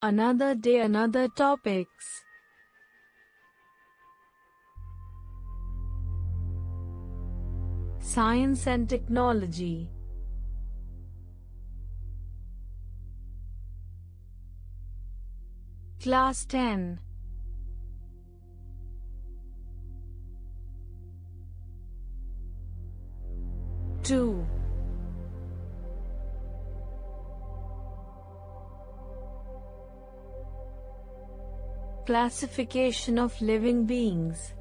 Another day, another topics. Science and technology. Class 10. Two. Classification of living beings.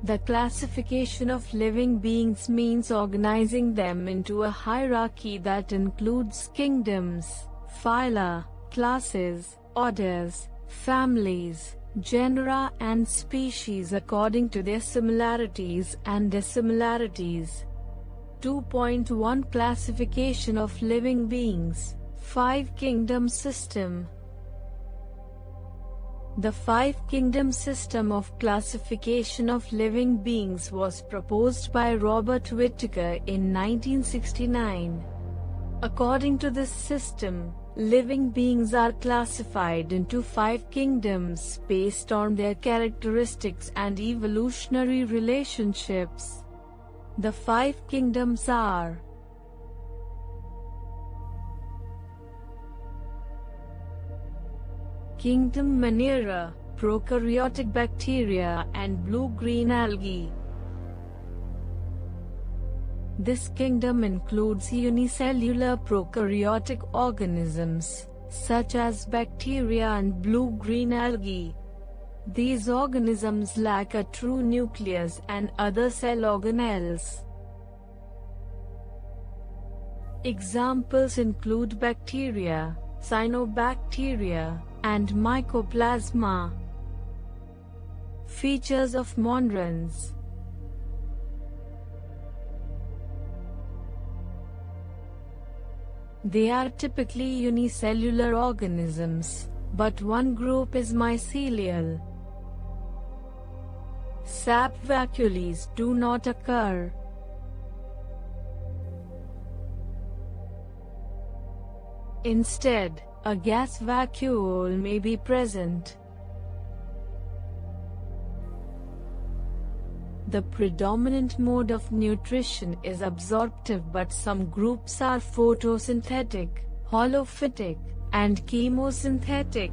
The classification of living beings means organizing them into a hierarchy that includes kingdoms, phyla, classes, orders, families, genera and species according to their similarities and dissimilarities. 2.1 Classification of living beings. 5-kingdom system. The 5-kingdom system of classification of living beings was proposed by Robert Whittaker in 1969. According to this system, living beings are classified into 5 kingdoms based on their characteristics and evolutionary relationships. The 5 kingdoms are: Kingdom Monera, prokaryotic bacteria and blue-green algae. This kingdom includes unicellular prokaryotic organisms, such as bacteria and blue-green algae. These organisms lack a true nucleus and other cell organelles. Examples include bacteria, cyanobacteria, and mycoplasma. Features of Monerans. They are typically unicellular organisms, but one group is mycelial. Sap vacuoles do not occur. Instead, a gas vacuole may be present. The predominant mode of nutrition is absorptive, but some groups are photosynthetic, holophytic, and chemosynthetic.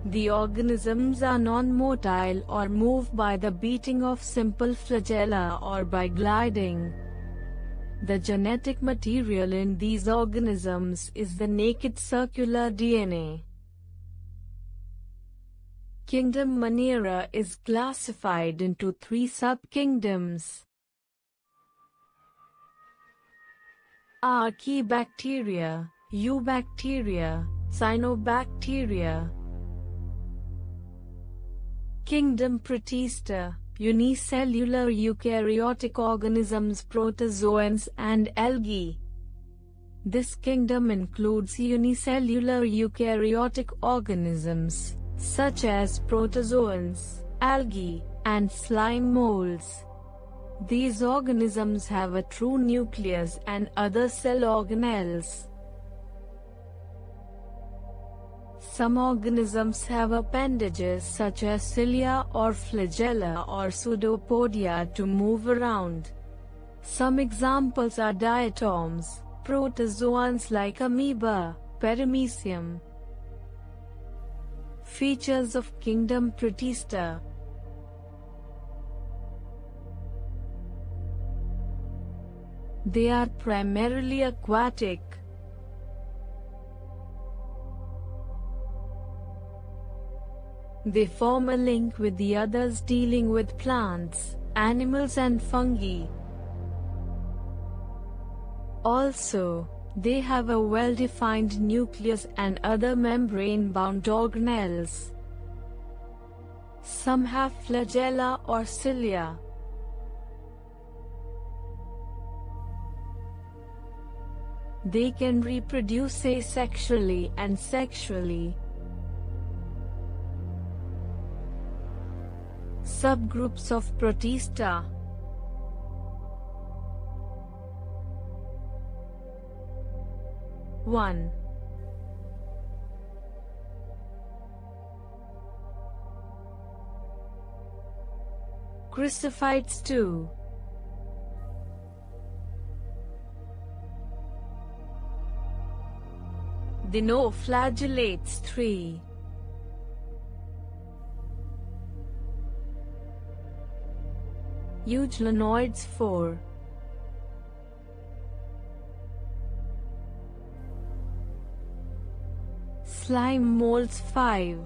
The organisms are non-motile or move by the beating of simple flagella or by gliding. The genetic material in these organisms is the naked circular DNA. Kingdom Monera is classified into 3 sub-kingdoms: Archaebacteria, Eubacteria, Cyanobacteria. Kingdom Protista, unicellular eukaryotic organisms, protozoans and algae. This kingdom includes unicellular eukaryotic organisms, such as protozoans, algae, and slime molds. These organisms have a true nucleus and other cell organelles. Some organisms have appendages such as cilia or flagella or pseudopodia to move around. Some examples are diatoms, protozoans like Amoeba, Paramecium. Features of Kingdom Protista. They are primarily aquatic. They form a link with the others dealing with plants, animals and fungi. Also, they have a well-defined nucleus and other membrane-bound organelles. Some have flagella or cilia. They can reproduce asexually and sexually. Subgroups of Protista. 1. Chrysophytes 2. Dinoflagellates 3. Euglenoids 4. Slime molds 5.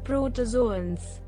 Protozoans